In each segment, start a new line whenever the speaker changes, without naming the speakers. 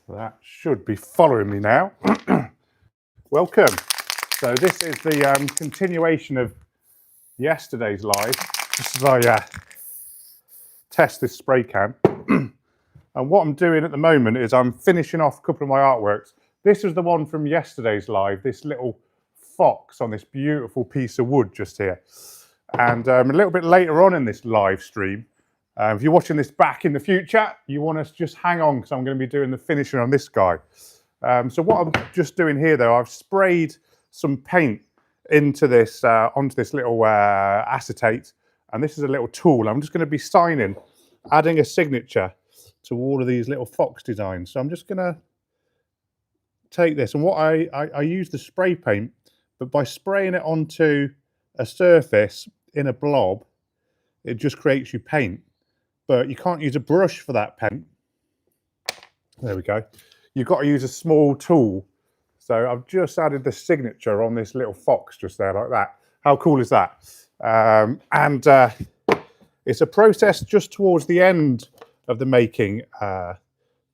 That should be following me now. Welcome. So this is the continuation of yesterday's live, just as I test this spray can. And what I'm doing at the moment is I'm finishing off a couple of my artworks. This is the one from yesterday's live, this little fox on this beautiful piece of wood just here. And a little bit later on in this live stream, if you're watching this back in the future, you want to just hang on because I'm going to be doing the finishing on this guy. So what I'm just doing here though, I've sprayed some paint into this, onto this little acetate, and this is a little tool. I'm just going to be signing, adding a signature to all of these little fox designs. So I'm just going to take this, and what I use the spray paint, but by spraying it onto a surface in a blob, it just creates you paint. But you can't use a brush for that paint. There we go. You've got to use a small tool. So I've just added the signature on this little fox just there like that. How cool is that? It's a process just towards the end of the making.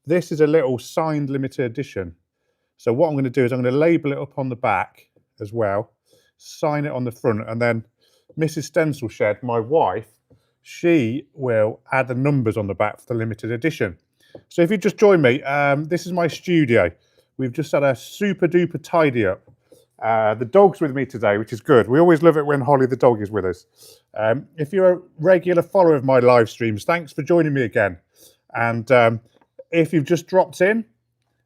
This is a little signed limited edition. So what I'm going to do is I'm going to label it up on the back as well, sign it on the front, and then Mrs. Stencil Shed, my wife, she will add the numbers on the back for the limited edition. So if you just join me, this is my studio. We've just had a super duper tidy up. The dog's with me today, which is good. We always love it when Holly the dog is with us. If you're a regular follower of my live streams, thanks for joining me again. And if you've just dropped in,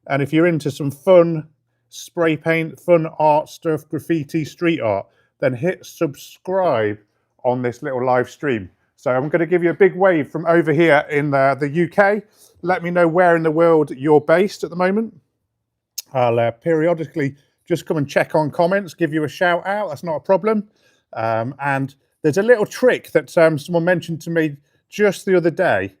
and if you're into some fun spray paint, fun art stuff, graffiti, street art, then hit subscribe on this little live stream. So I'm going to give you a big wave from over here in the UK. Let me know where in the world you're based at the moment. I'll periodically just come and check on comments, give you a shout out. That's not a problem. And there's a little trick that someone mentioned to me just the other day.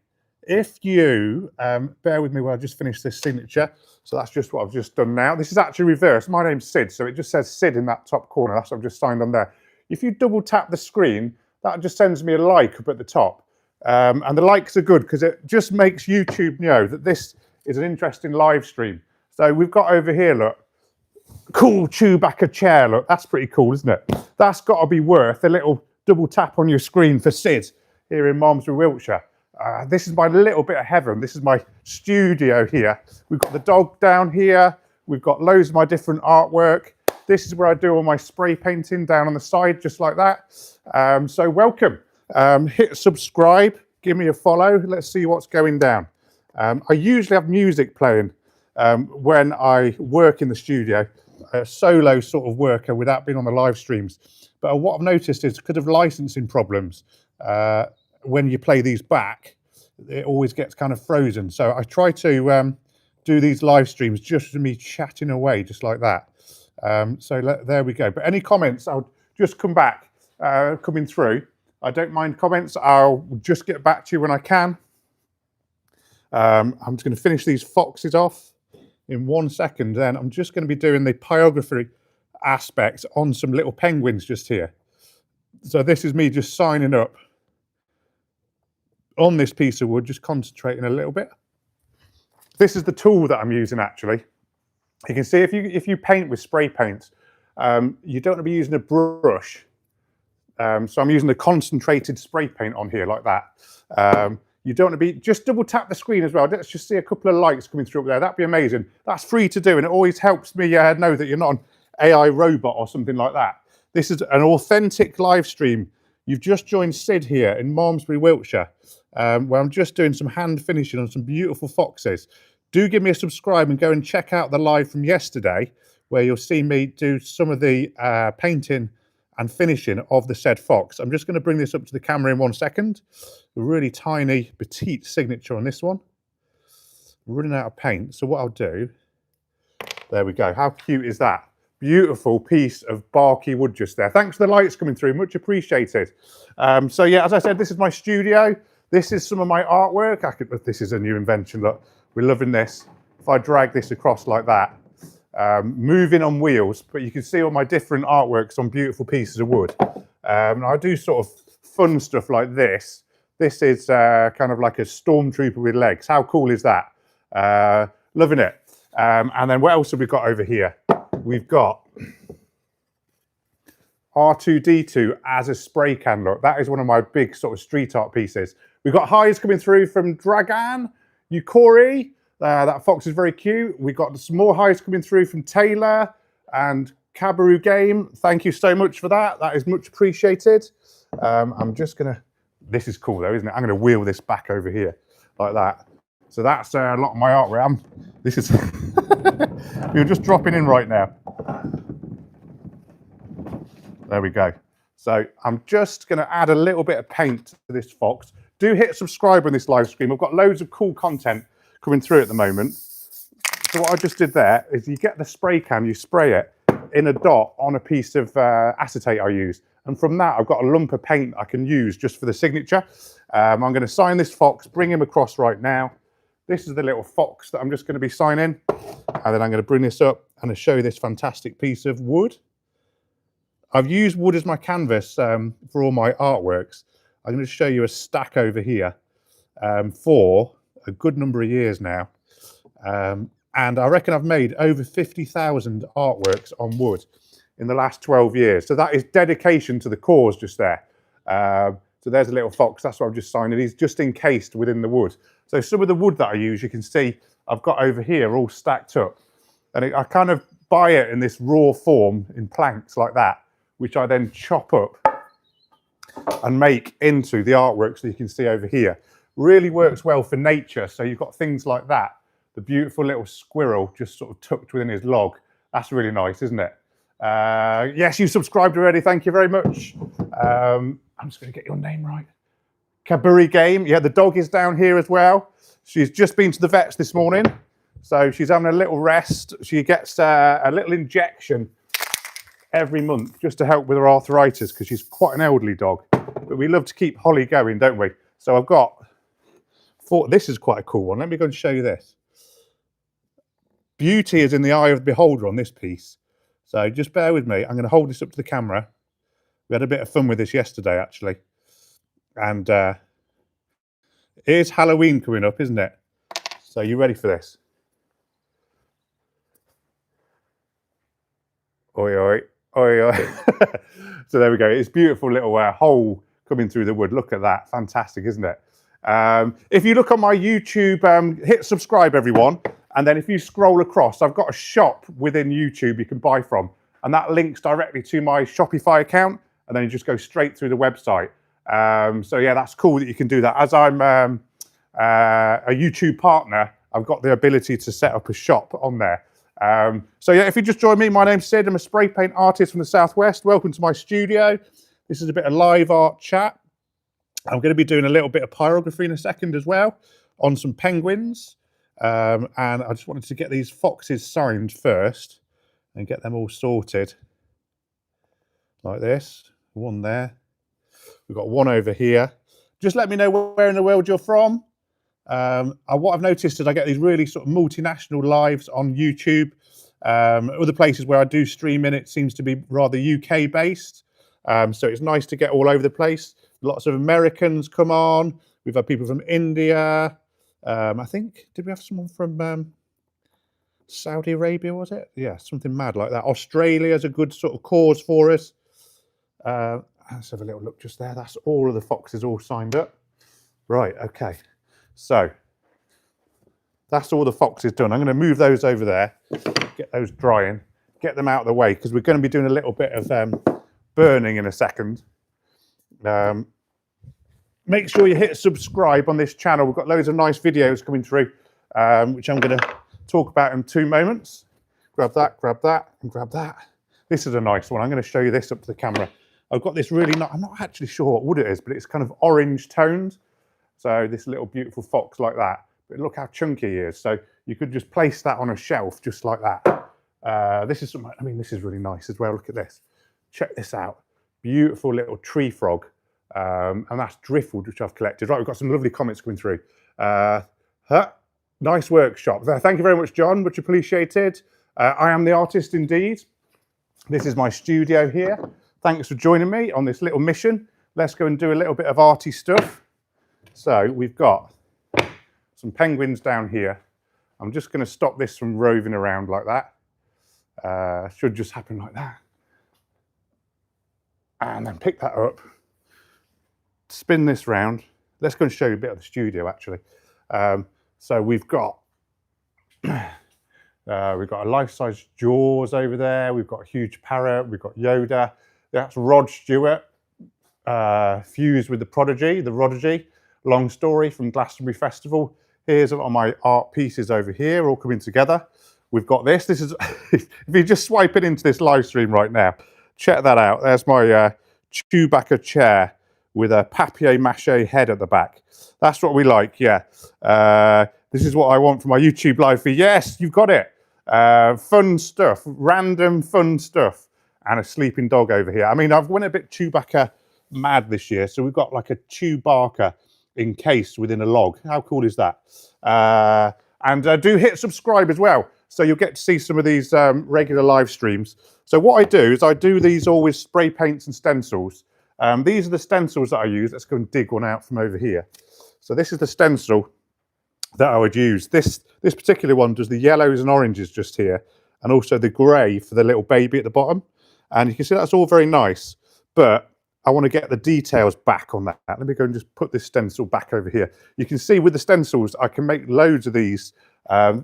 If you, bear with me while I just finish this signature. So that's just what I've just done now. This is actually reversed. My name's Sid, so it just says Sid in that top corner. That's what I've just signed on there. If you double tap the screen, that just sends me a like up at the top. And the likes are good because it just makes YouTube know that this is an interesting live stream. So we've got over here, look, cool Chewbacca chair, look, that's pretty cool, isn't it? That's got to be worth a little double tap on your screen for Sid here in Malmesbury, Wiltshire. This is my little bit of heaven. This is my studio here. We've got the dog down here. We've got loads of my different artwork. This is where I do all my spray painting down on the side, just like that. So welcome. Hit subscribe, give me a follow. Let's see what's going down. I usually have music playing when I work in the studio, a solo sort of worker without being on the live streams. But what I've noticed is because of licensing problems, when you play these back, it always gets kind of frozen. So I try to do these live streams just with me chatting away, just like that. So there we go. But any comments, I'll just come back, coming through. I don't mind comments. I'll just get back to you when I can. I'm just going to finish these foxes off in 1 second. Then I'm just going to be doing the pyrography aspect on some little penguins just here. So this is me just signing up on this piece of wood, just concentrating a little bit. This is the tool that I'm using actually. You can see if you paint with spray paint, you don't want to be using a brush. So I'm using the concentrated spray paint on here like that. You don't want to be, just double tap the screen as well. Let's just see a couple of lights coming through up there. That'd be amazing. That's free to do, and it always helps me know that you're not an AI robot or something like that. This is an authentic live stream. You've just joined Sid here in Malmesbury, Wiltshire, where I'm just doing some hand finishing on some beautiful foxes. Do give me a subscribe and go and check out the live from yesterday, where you'll see me do some of the painting and finishing of the said fox. I'm just going to bring this up to the camera in 1 second. A really tiny, petite signature on this one. Running out of paint, so what I'll do, there we go. How cute is that? Beautiful piece of barky wood just there. Thanks for the lights coming through, much appreciated. So yeah, as I said, this is my studio. This is some of my artwork. This is a new invention, look. We're loving this. If I drag this across like that, moving on wheels, but you can see all my different artworks on beautiful pieces of wood. I do sort of fun stuff like this. This is kind of like a stormtrooper with legs. How cool is that? Loving it. And then what else have we got over here? We've got R2D2 as a spray can look. That is one of my big sort of street art pieces. We've got highs coming through from Dragan, Yukori. That fox is very cute. We've got some more highs coming through from Taylor and Kabaru Game. Thank you so much for that. That is much appreciated. I'm just gonna, this is cool though, isn't it? I'm gonna wheel this back over here like that. So that's a lot of my artwork. This is, we're just dropping in right now. There we go. So I'm just gonna add a little bit of paint to this fox. Do hit subscribe on this live stream. I've got loads of cool content coming through at the moment. So what I just did there is you get the spray can, you spray it in a dot on a piece of acetate I use. And from that, I've got a lump of paint I can use just for the signature. I'm going to sign this fox, bring him across right now. This is the little fox that I'm just going to be signing. And then I'm going to bring this up and show you this fantastic piece of wood. I've used wood as my canvas for all my artworks. I'm going to show you a stack over here for a good number of years now. And I reckon I've made over 50,000 artworks on wood in the last 12 years. So that is dedication to the cause just there. So there's a little fox, that's what I've just signed, and he's just encased within the wood. So some of the wood that I use, you can see I've got over here all stacked up. And I kind of buy it in this raw form in planks like that, which I then chop up and make into the artwork so you can see over here. Really works well for nature. So you've got things like that. The beautiful little squirrel just sort of tucked within his log. That's really nice, isn't it? Yes, you subscribed already. Thank you very much. I'm just going to get your name right. Kaburi Game. Yeah, the dog is down here as well. She's just been to the vets this morning. So she's having a little rest. She gets a little injection every month just to help with her arthritis because she's quite an elderly dog. But we love to keep Holly going, don't we? So I've got this is quite a cool one. Let me go and show you this. Beauty is in the eye of the beholder on this piece. So just bear with me. I'm going to hold this up to the camera. We had a bit of fun with this yesterday, actually. And here's Halloween coming up, isn't it? So you ready for this? Oi, oi, oi, oi. So there we go. It's beautiful little hole coming through the wood. Look at that. Fantastic, isn't it? If you look on my YouTube, hit subscribe, everyone. And then if you scroll across, I've got a shop within YouTube you can buy from. And that links directly to my Shopify account. And then you just go straight through the website. So yeah, that's cool that you can do that. As I'm a YouTube partner, I've got the ability to set up a shop on there. So yeah, if you just join me, my name's Sid. I'm a spray paint artist from the Southwest. Welcome to my studio. This is a bit of live art chat. I'm going to be doing a little bit of pyrography in a second as well on some penguins. And I just wanted to get these foxes signed first and get them all sorted like this. One there. We've got one over here. Just let me know where in the world you're from. What I've noticed is I get these really sort of multinational lives on YouTube. Other places where I do stream in, it seems to be rather UK based. So it's nice to get all over the place. Lots of Americans come on. We've had people from India. I think, did we have someone from Saudi Arabia, was it? Yeah, something mad like that. Australia's a good sort of cause for us. Let's have a little look just there. That's all of the foxes all signed up. Right, okay. So that's all the foxes done. I'm going to move those over there, get those drying, get them out of the way because we're going to be doing a little bit of burning in a second. Make sure you hit subscribe on this channel. We've got loads of nice videos coming through, which I'm going to talk about in 2 moments. Grab that, and grab that. This is a nice one. I'm going to show you this up to the camera. I've got this really nice, I'm not actually sure what wood it is, but it's kind of orange toned. So this little beautiful fox like that. But look how chunky he is. So you could just place that on a shelf just like that. This is really nice as well. Look at this. Check this out. Beautiful little tree frog. And that's driftwood, which I've collected. Right, we've got some lovely comments coming through. Nice workshop. Thank you very much, John. Much appreciated. I am the artist indeed. This is my studio here. Thanks for joining me on this little mission. Let's go and do a little bit of arty stuff. So we've got some penguins down here. I'm just going to stop this from roving around like that. Should just happen like that. And then pick that up, spin this round. Let's go and show you a bit of the studio actually. So we've got a life-size Jaws over there. We've got a huge parrot. We've got Yoda. That's Rod Stewart, fused with the Prodigy. Long Story from Glastonbury Festival. Here's a lot of my art pieces over here, all coming together. We've got this. This is, if you just swipe it into this live stream right now, check that out. There's my Chewbacca chair with a papier-mâché head at the back. That's what we like, yeah. This is what I want for my YouTube live feed. Yes, you've got it. Fun stuff, random fun stuff. And a sleeping dog over here. I mean, I've went a bit Chewbacca mad this year. So we've got like a Chewbacca encased within a log. How cool is that? And do hit subscribe as well. So you'll get to see some of these regular live streams. So what I do is I do these all with spray paints and stencils. These are the stencils that I use. Let's go and dig one out from over here. So this is the stencil that I would use. This particular one does the yellows and oranges just here, and also the grey for the little baby at the bottom. And you can see that's all very nice, but I want to get the details back on that. Let me go and just put this stencil back over here. You can see with the stencils, I can make loads of these,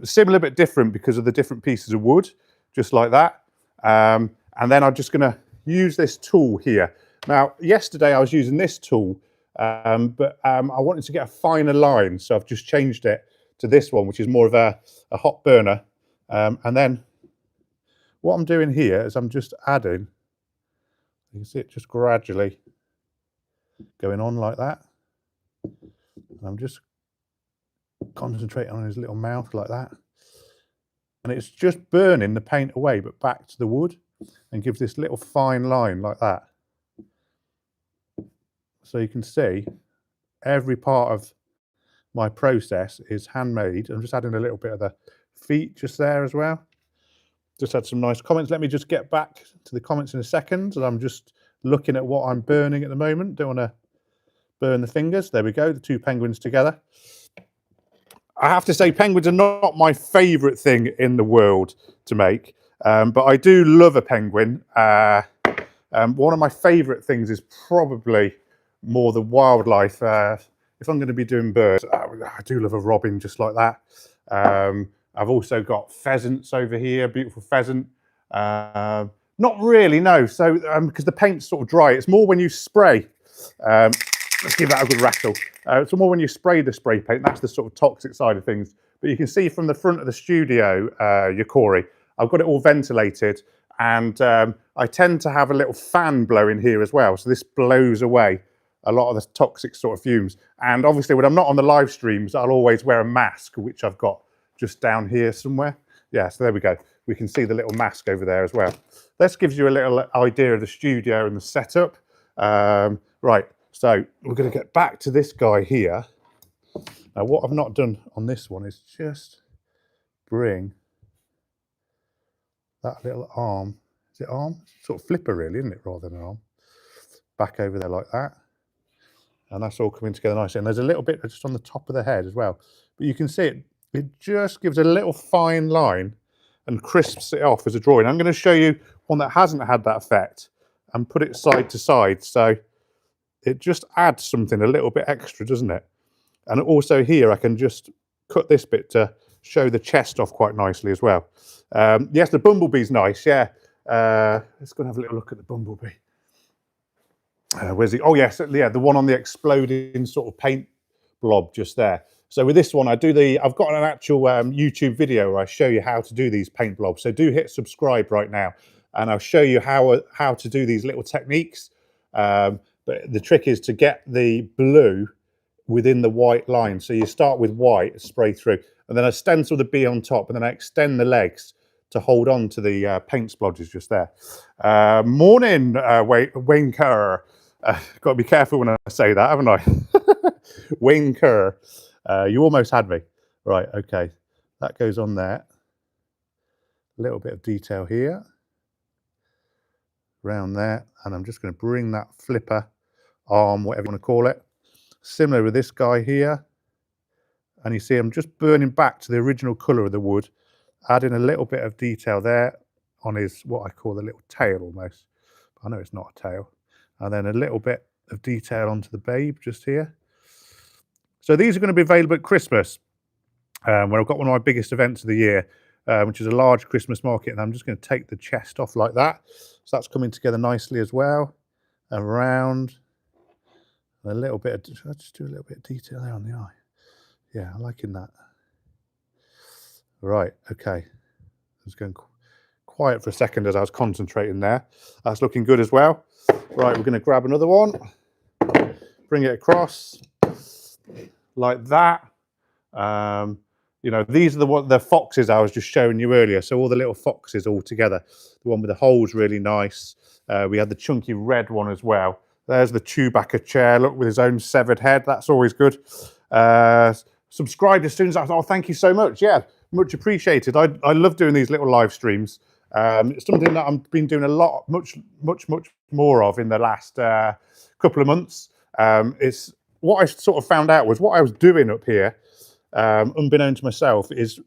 similar but different because of the different pieces of wood, just like that. And then I'm just going to use this tool here. Now, yesterday I was using this tool, but I wanted to get a finer line, so I've just changed it to this one, which is more of a hot burner. And then what I'm doing here is I'm just adding, you can see it just gradually going on like that. And I'm just concentrating on his little mouth like that. And it's just burning the paint away, but back to the wood, and gives this little fine line like that. So you can see every part of my process is handmade. I'm just adding a little bit of the feet just there as well. Just had some nice comments. Let me just get back to the comments in a second. And I'm just looking at what I'm burning at the moment. Don't want to burn the fingers. There we go, the two penguins together. I have to say penguins are not my favourite thing in the world to make, but I do love a penguin. One of my favourite things is probably more the wildlife. If I'm going to be doing birds, I do love a robin just like that. I've also got pheasants over here, beautiful pheasant. Not really, no. So because the paint's sort of dry, it's more when you spray. Let's give that a good rattle. It's more when you spray the spray paint. That's the sort of toxic side of things. But you can see from the front of the studio, Yokori, I've got it all ventilated, and I tend to have a little fan blowing here as well. So this blows away a lot of the toxic sort of fumes. And obviously when I'm not on the live streams, I'll always wear a mask, which I've got just down here somewhere. Yeah, so there we go. We can see the little mask over there as well. This gives you a little idea of the studio and the setup. Right, so we're going to get back to this guy here. Now, what I've not done on this one is just bring that little arm. Is it arm? Sort of flipper really, isn't it, rather than an arm? Back over there like that. And that's all coming together nicely. And there's a little bit just on the top of the head as well. But you can see it just gives a little fine line and crisps it off as a drawing. I'm going to show you one that hasn't had that effect and put it side to side. So it just adds something a little bit extra, doesn't it? And also here, I can just cut this bit to show the chest off quite nicely as well. Yes, the bumblebee's nice, yeah. Let's go and have a little look at the bumblebee. Where's he? Oh, yes, yeah, the one on the exploding sort of paint blob just there. So with this one, I've got an actual YouTube video where I show you how to do these paint blobs. So do hit subscribe right now, and I'll show you how to do these little techniques. But the trick is to get the blue within the white line. So you start with white, spray through, and then I stencil the bee on top, and then I extend the legs to hold on to the paint splodges just there. Morning, Wayne Kerr. Got to be careful when I say that, haven't I? Wayne Kerr. You almost had me. Right, okay. That goes on there. A little bit of detail here. Around there. And I'm just going to bring that flipper arm, whatever you want to call it. Similar with this guy here. And you see I'm just burning back to the original colour of the wood, adding a little bit of detail there on his, what I call the little tail almost. I know it's not a tail. And then a little bit of detail onto the babe just here. So these are going to be available at Christmas, where I've got one of my biggest events of the year, which is a large Christmas market, and I'm just going to take the chest off like that. So that's coming together nicely as well. Around a little bit of, I'll just do a little bit of detail there on the eye. Yeah, I'm liking that. Right, okay. I was going quiet for a second as I was concentrating there. That's looking good as well. Right, we're going to grab another one, bring it across like that. You know, these are the foxes I was just showing you earlier. So all the little foxes all together. The one with the hole's really nice. We had the chunky red one as well. There's the Chewbacca chair, look, with his own severed head. That's always good. Subscribed as soon as I thought, oh, thank you so much. Yeah, much appreciated. I love doing these little live streams. It's something that I've been doing a lot, much more of in the last couple of months. It's what I sort of found out was what I was doing up here, unbeknown to myself, is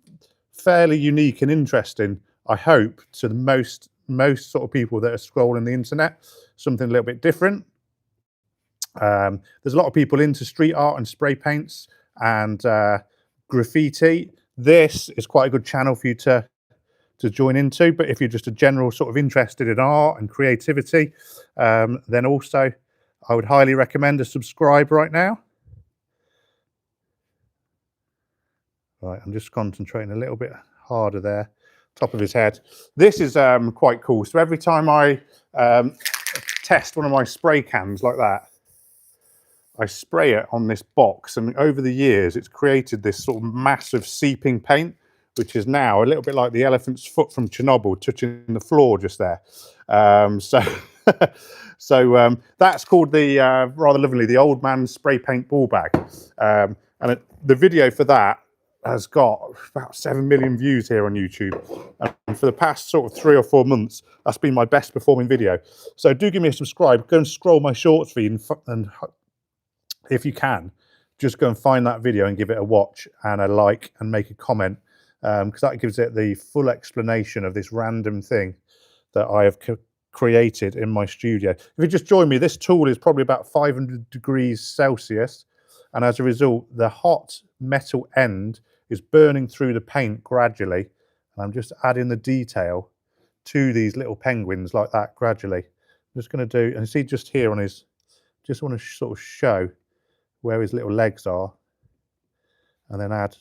fairly unique and interesting, I hope, to the most sort of people that are scrolling the internet. Something a little bit different. There's a lot of people into street art and spray paints and graffiti. This is quite a good channel for you to join into, but if you're just a general sort of interested in art and creativity, then also I would highly recommend a subscribe right now. Right, I'm just concentrating a little bit harder there, top of his head. This is quite cool. So every time I test one of my spray cans like that, I spray it on this box, and over the years it's created this sort of massive seeping paint, which is now a little bit like the elephant's foot from Chernobyl touching the floor just there. So that's called the, rather lovingly, the old man spray paint ball bag. The video for that has got about 7 million views here on YouTube. And for the past sort of 3 or 4 months, that's been my best performing video. So do give me a subscribe, go and scroll my shorts feed, and if you can, just go and find that video and give it a watch and a like and make a comment, because that gives it the full explanation of this random thing that I have created in my studio. If you just join me, this tool is probably about 500 degrees Celsius, and as a result, the hot metal end is burning through the paint gradually, and I'm just adding the detail to these little penguins like that gradually. I'm just going to do, and see just here on his, just want to sort of show where his little legs are, and then add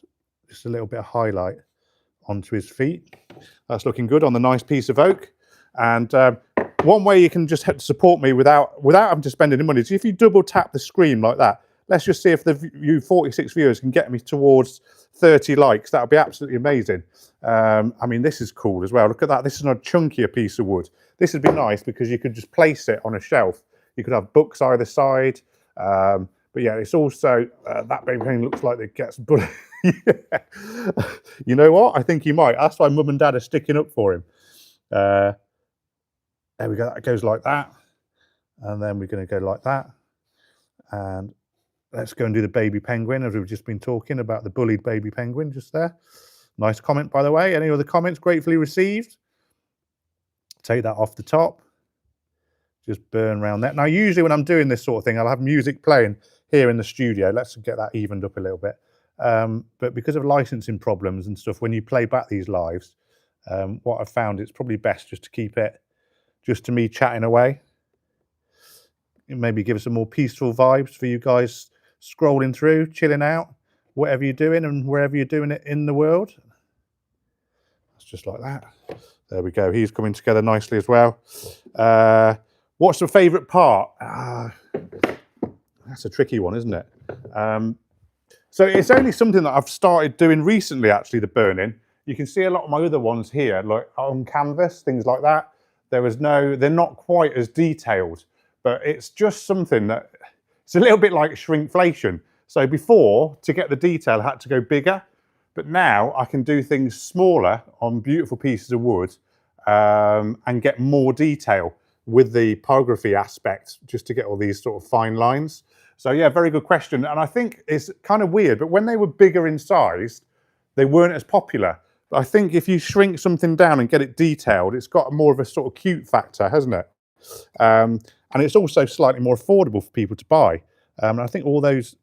just a little bit of highlight onto his feet. That's looking good on the nice piece of oak. And one way you can just support me without having to spend any money is if you double tap the screen like that. Let's just see if the 46 viewers can get me towards 30 likes. That would be absolutely amazing. I mean, this is cool as well. Look at that. This is a chunkier piece of wood. This would be nice because you could just place it on a shelf. You could have books either side. But yeah, it's also, that baby thing looks like it gets bullied. Yeah. You know what? I think he might. That's why mum and dad are sticking up for him. There we go. That goes like that. And then we're going to go like that. And let's go and do the baby penguin, as we've just been talking about the bullied baby penguin just there. Nice comment, by the way. Any other comments? Gratefully received. Take that off the top. Just burn around that. Now, usually when I'm doing this sort of thing, I'll have music playing here in the studio. Let's get that evened up a little bit. But because of licensing problems and stuff, when you play back these lives, what I've found, it's probably best just to keep it just to me chatting away. It maybe give some more peaceful vibes for you guys scrolling through, chilling out, whatever you're doing and wherever you're doing it in the world. It's just like that. There we go. He's coming together nicely as well. What's your favourite part? That's a tricky one, isn't it? So it's only something that I've started doing recently, actually, the burning. You can see a lot of my other ones here, like on canvas, things like that. They're not quite as detailed, but it's just something that, it's a little bit like shrinkflation. So before, to get the detail, I had to go bigger, but now I can do things smaller on beautiful pieces of wood and get more detail with the pyrography aspect, just to get all these sort of fine lines. So yeah, very good question. And I think it's kind of weird, but when they were bigger in size, they weren't as popular. But I think if you shrink something down and get it detailed, it's got more of a sort of cute factor, hasn't it? And it's also slightly more affordable for people to buy. And I think all those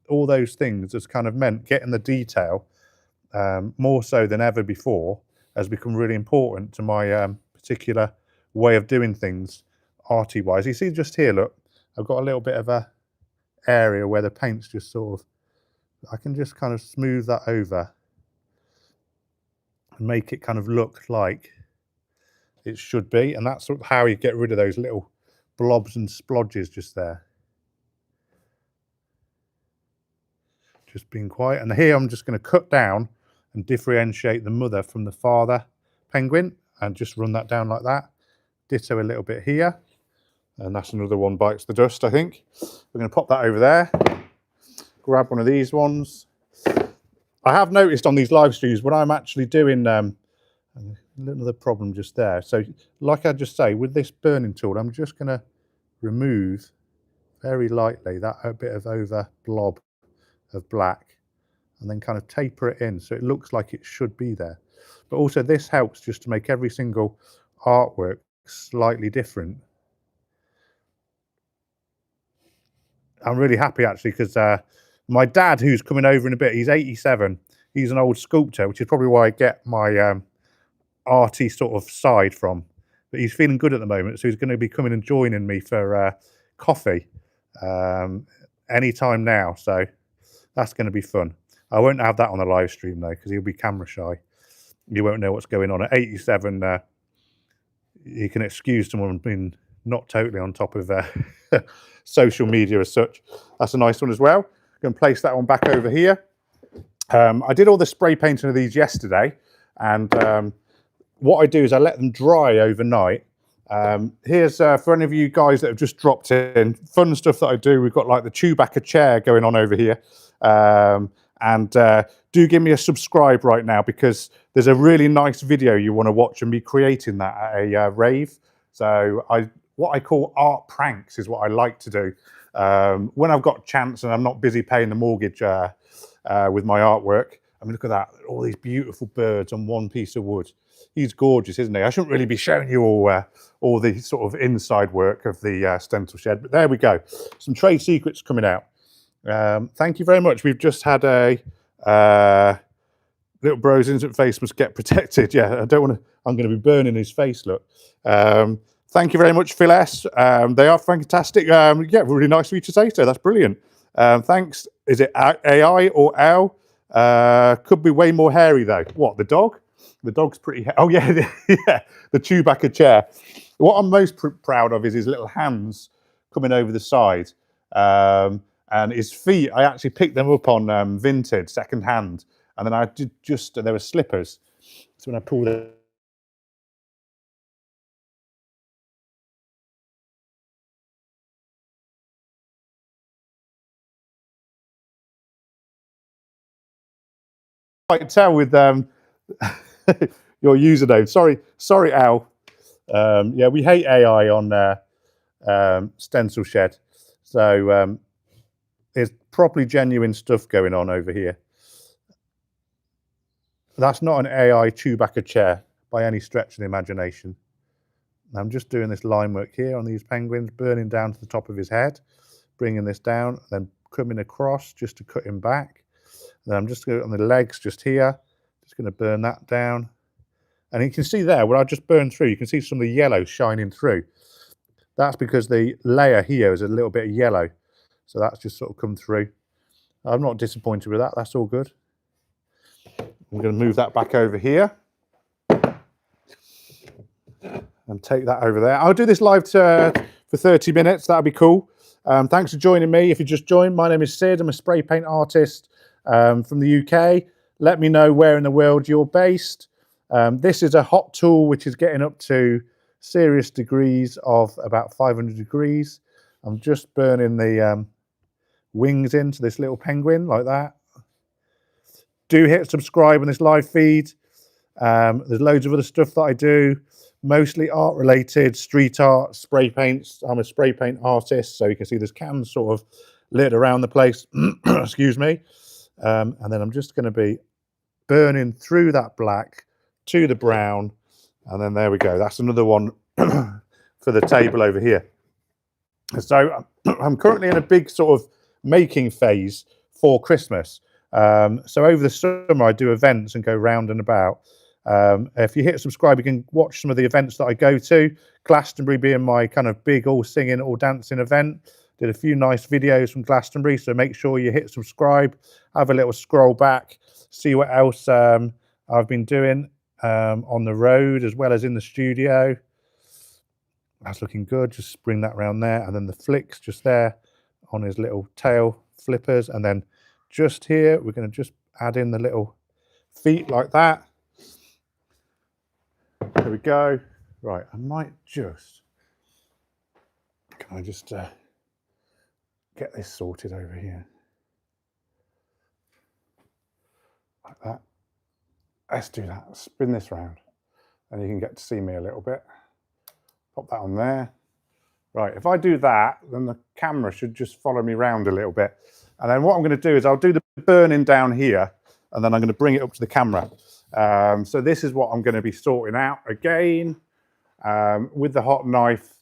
things has kind of meant getting the detail more so than ever before has become really important to my particular way of doing things arty wise. You see just here, look, I've got a little bit of a area where the paint's just sort of, I can just kind of smooth that over and make it kind of look like it should be. And that's sort of how you get rid of those little blobs and splodges just there. Just being quiet. And here I'm just going to cut down and differentiate the mother from the father penguin and just run that down like that. Ditto a little bit here. And that's another one bites the dust, I think. We're going to pop that over there. Grab one of these ones. I have noticed on these live streams when I'm actually doing another problem just there. So like I just say, with this burning tool, I'm just going to remove very lightly that bit of over blob of black and then kind of taper it in so it looks like it should be there. But also this helps just to make every single artwork slightly different. I'm really happy actually because my dad, who's coming over in a bit, he's 87. He's an old sculptor, which is probably why I get my arty sort of side from. But he's feeling good at the moment, so he's going to be coming and joining me for coffee anytime now. So that's going to be fun. I won't have that on the live stream though, because he'll be camera shy. You won't know what's going on. At 87, you can excuse someone being not totally on top of social media as such. That's a nice one as well. I'm going to place that one back over here. I did all the spray painting of these yesterday, and what I do is I let them dry overnight. Here's for any of you guys that have just dropped in, fun stuff that I do. We've got like the Chewbacca chair going on over here. And do give me a subscribe right now because there's a really nice video you want to watch and me creating that at a rave. So what I call art pranks is what I like to do. When I've got a chance and I'm not busy paying the mortgage with my artwork. I mean, look at that, all these beautiful birds on one piece of wood. He's gorgeous, isn't he? I shouldn't really be showing you all the sort of inside work of the stencil shed, but there we go. Some trade secrets coming out. Thank you very much. We've just had a little bro's innocent face must get protected. Yeah, I don't want to, I'm going to be burning his face, look. Thank you very much, Phil S. They are fantastic. Yeah, really nice of you to say so. That's brilliant. Thanks. Is it AI or L? Could be way more hairy though. What, the dog? The dog's pretty, oh yeah, yeah, the Chewbacca chair. What I'm most proud of is his little hands coming over the side. And his feet, I actually picked them up on Vinted, second hand. And then I did there were slippers. So when I pulled it, I can tell with your username. Sorry, Al. Yeah, we hate AI on Stencil Shed. So there's properly genuine stuff going on over here. That's not an AI Chewbacca chair by any stretch of the imagination. I'm just doing this line work here on these penguins, burning down to the top of his head, bringing this down, then coming across just to cut him back. Then I'm just going on the legs just here, just going to burn that down. And you can see there, where I just burned through, you can see some of the yellow shining through. That's because the layer here is a little bit of yellow. So that's just sort of come through. I'm not disappointed with that, that's all good. I'm going to move that back over here. And take that over there. I'll do this live for 30 minutes, that'll be cool. Thanks for joining me. If you just joined, my name is Sid, I'm a spray paint artist from the UK. Let me know where in the world you're based. This is a hot tool which is getting up to serious degrees of about 500 degrees. I'm just burning the wings into this little penguin like that. Do hit subscribe on this live feed. There's loads of other stuff that I do, mostly art related, street art, spray paints. I'm a spray paint artist, so you can see there's cans sort of lit around the place. Excuse me. And then I'm just going to be burning through that black to the brown, and then there we go. That's another one for the table over here. So I'm currently in a big sort of making phase for Christmas. So over the summer I do events and go round and about. If you hit subscribe, you can watch some of the events that I go to. Glastonbury being my kind of big all singing, all dancing event. Did a few nice videos from Glastonbury, so make sure you hit subscribe, have a little scroll back, see what else I've been doing on the road as well as in the studio. That's looking good. Just bring that around there, and then the flicks just there on his little tail flippers, and then just here we're going to just add in the little feet like that. There we go. Right, I might just, can I just get this sorted over here like that. Let's do that. Spin this round and you can get to see me a little bit. Pop that on there. Right, if I do that, then the camera should just follow me around a little bit. And then what I'm going to do is I'll do the burning down here, and then I'm going to bring it up to the camera. So this is what I'm going to be sorting out again with the hot knife.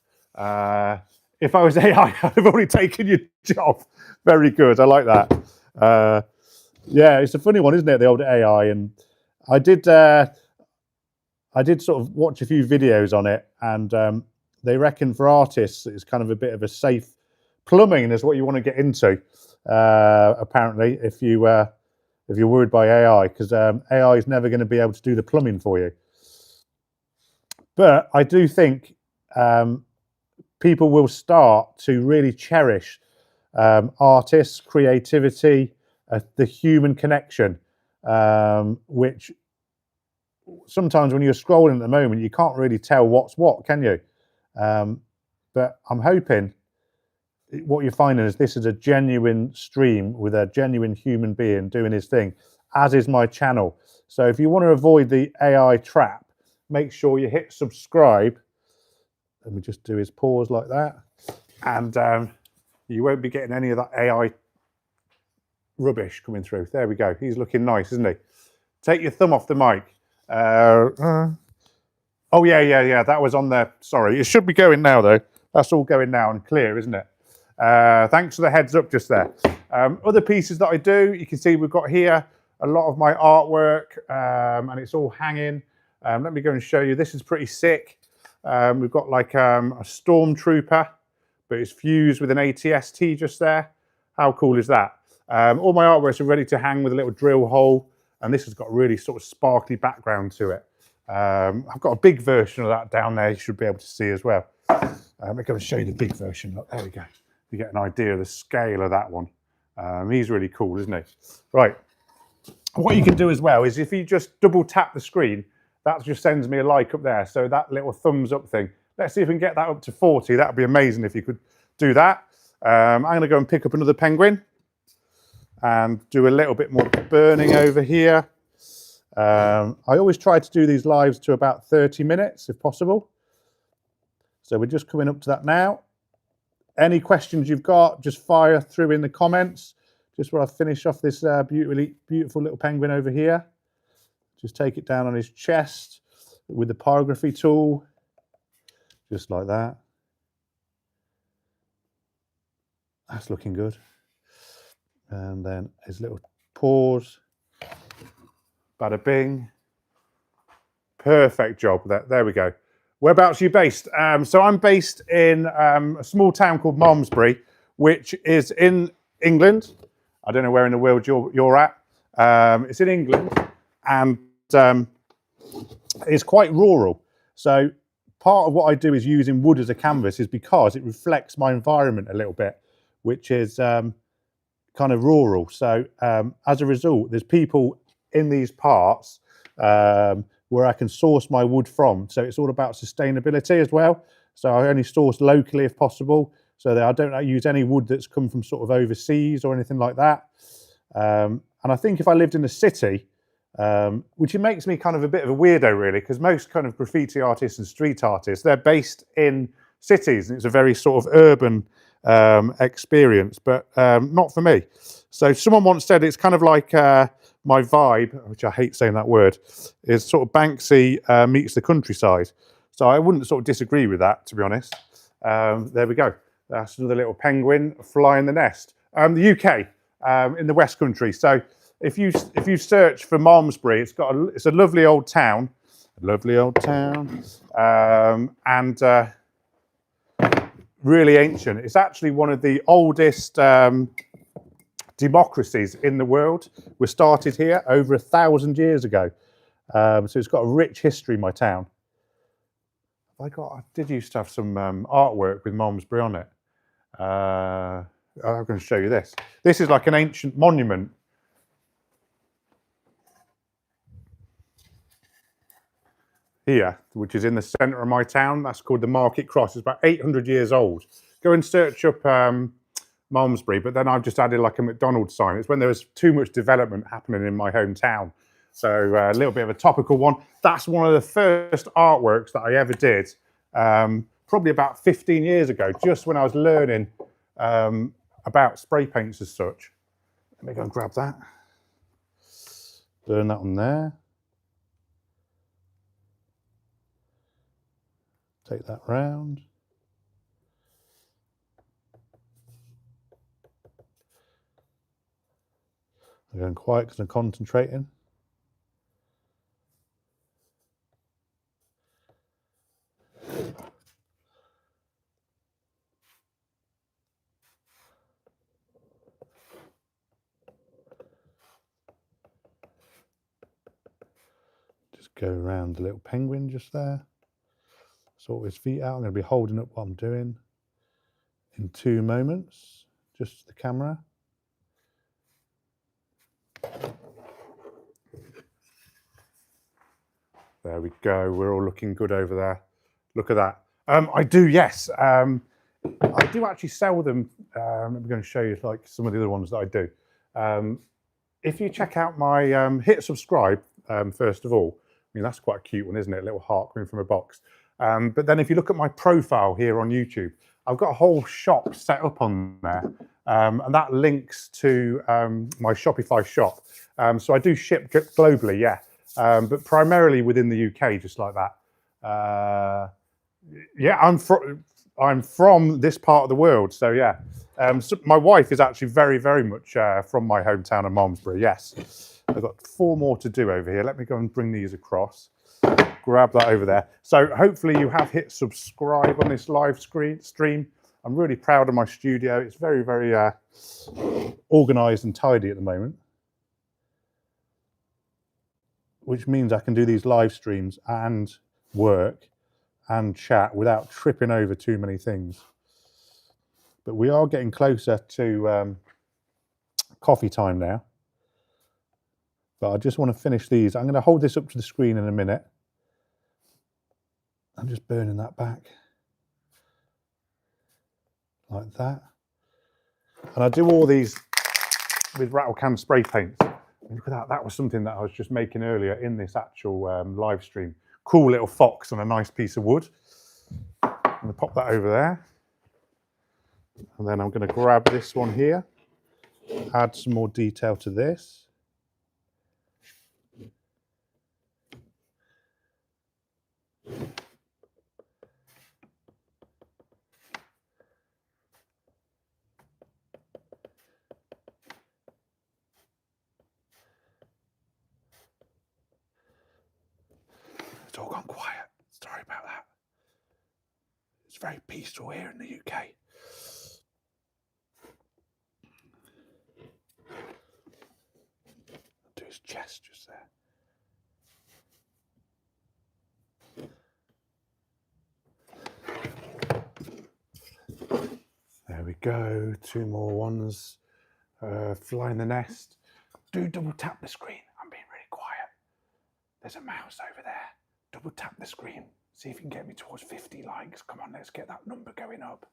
If I was AI, I'd have already taken your job. Very good. I like that. Yeah, it's a funny one, isn't it? The old AI. And I did sort of watch a few videos on it, and they reckon for artists it's kind of a bit of a safe, plumbing is what you want to get into. Apparently, if you're worried by AI, because AI is never going to be able to do the plumbing for you. But I do think people will start to really cherish artists, creativity, the human connection, which sometimes when you're scrolling at the moment, you can't really tell what's what, can you? But I'm hoping what you're finding is this is a genuine stream with a genuine human being doing his thing, as is my channel. So if you want to avoid the AI trap, make sure you hit subscribe. Let me just do his paws like that. And you won't be getting any of that AI rubbish coming through. There we go. He's looking nice, isn't he? Take your thumb off the mic. Oh, yeah. That was on there. Sorry. It should be going now, though. That's all going now and clear, isn't it? Thanks for the heads up just there. Other pieces that I do, you can see we've got here a lot of my artwork, and it's all hanging. Let me go and show you. This is pretty sick. We've got like a stormtrooper, but it's fused with an ATST just there. How cool is that? All my artworks are ready to hang with a little drill hole, and this has got a really sort of sparkly background to it. I've got a big version of that down there you should be able to see as well. I'm going to show you the big version. Look, there we go. You get an idea of the scale of that one. He's really cool, isn't he? Right. What you can do as well is if you just double tap the screen, that just sends me a like up there. So that little thumbs up thing. Let's see if we can get that up to 40. That would be amazing if you could do that. I'm going to go and pick up another penguin and do a little bit more burning over here. I always try to do these lives to about 30 minutes if possible. So we're just coming up to that now. Any questions you've got, just fire through in the comments. Just while I finish off this beautiful little penguin over here. Just take it down on his chest with the pyrography tool, just like that. That's looking good. And then his little paws. Bada bing. Perfect job. There we go. Whereabouts are you based? So I'm based in a small town called Malmesbury, which is in England. I don't know where in the world you're at. It's in England, and it's quite rural. So part of what I do is using wood as a canvas is because it reflects my environment a little bit, which is kind of rural. So as a result, there's people in these parts where I can source my wood from. So it's all about sustainability as well. So I only source locally if possible, so that I don't use any wood that's come from sort of overseas or anything like that. And I think if I lived in a city, which it makes me kind of a bit of a weirdo really, because most kind of graffiti artists and street artists, they're based in cities, and it's a very sort of urban experience, but not for me. So someone once said it's kind of like my vibe, which I hate saying that word, is sort of Banksy meets the countryside. So I wouldn't sort of disagree with that, to be honest. There we go. That's another little penguin flying the nest. The UK, in the West Country. So if you search for Malmesbury, it's a lovely old town, and really ancient. It's actually one of the oldest democracies in the world. We started here over 1,000 years ago. So it's got a rich history, my town. I did used to have some artwork with Malmesbury on it. I'm going to show you this. This is like an ancient monument. Here, which is in the centre of my town. That's called the Market Cross. It's about 800 years old. Go and search up Malmesbury, but then I've just added like a McDonald's sign. It's when there was too much development happening in my hometown. So a little bit of a topical one. That's one of the first artworks that I ever did, probably about 15 years ago, just when I was learning about spray paints as such. Let me go and grab that. Burn that on there. Take that round. I'm going quiet because I'm concentrating. Just go around the little penguin just there. Sort his feet out. I'm going to be holding up what I'm doing in 2 moments. Just the camera. There we go. We're all looking good over there. Look at that. I do, yes. I do actually sell them. I'm going to show you like some of the other ones that I do. If you check out my hit subscribe, first of all. I mean, that's quite a cute one, isn't it? A little heart coming from a box. But then if you look at my profile here on YouTube, I've got a whole shop set up on there. And that links to my Shopify shop. So I do ship globally, yeah. But primarily within the UK, just like that. Yeah, I'm from this part of the world, so yeah. So my wife is actually very, very much from my hometown of Malmesbury, yes. I've got 4 more to do over here. Let me go and bring these across. Grab that over there. So hopefully you have hit subscribe on this live stream. I'm really proud of my studio. It's very, very organised and tidy at the moment, which means I can do these live streams and work and chat without tripping over too many things. But we are getting closer to coffee time now. But I just want to finish these. I'm going to hold this up to the screen in a minute. I'm just burning that back. Like that. And I do all these with rattle can spray paints. Look at that. That was something that I was just making earlier in this actual live stream. Cool little fox on a nice piece of wood. I'm going to pop that over there. And then I'm going to grab this one here. Add some more detail to this. It's all gone quiet. Sorry about that. It's very peaceful here in the UK. Do his chest just there. There we go. 2 more ones. Fly in the nest. Do double tap the screen. I'm being really quiet. There's a mouse over there. Double tap the screen. See if you can get me towards 50 likes. Come on, let's get that number going up.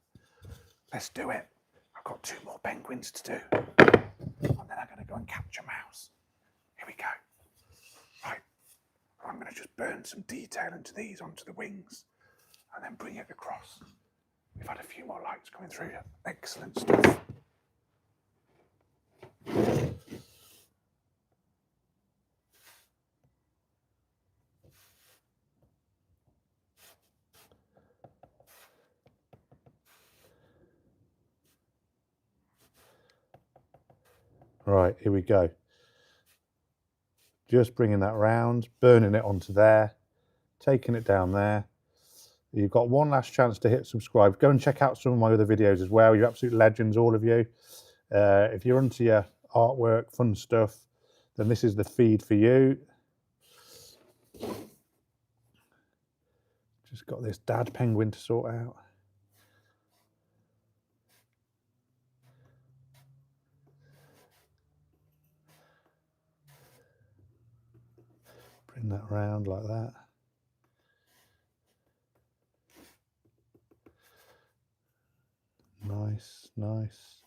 Let's do it. I've got 2 more penguins to do. And then I'm going to go and catch a mouse. Here we go. Right. I'm going to just burn some detail into these onto the wings and then bring it across. We've had a few more lights coming through. Excellent stuff. Right, here we go. Just bringing that round, burning it onto there, taking it down there. You've got one last chance to hit subscribe. Go and check out some of my other videos as well. You're absolute legends, all of you. If you're into your artwork, fun stuff, then this is the feed for you. Just got this dad penguin to sort out. Bring that round like that. Nice, nice.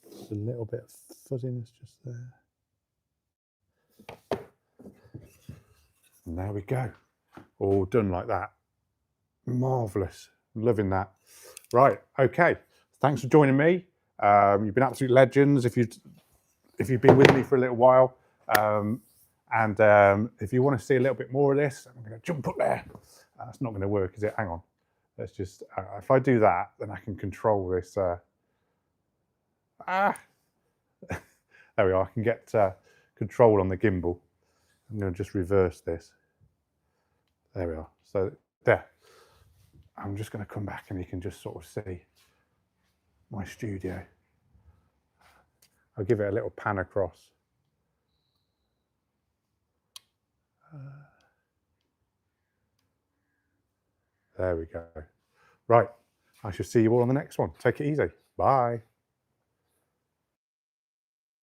Just a little bit of fuzziness just there. And there we go. All done like that. Marvellous. Loving that. Right, okay. Thanks for joining me. You've been absolute legends if you've been with me for a little while. If you want to see a little bit more of this, I'm going to jump up there. That's not going to work, is it? Hang on. Let's just, if I do that, then I can control this. There we are. I can get control on the gimbal. I'm going to just reverse this. There we are. So there. I'm just going to come back and you can just sort of see my studio. I'll give it a little pan across. There we go. Right, I shall see you all on the next one. Take it easy. Bye.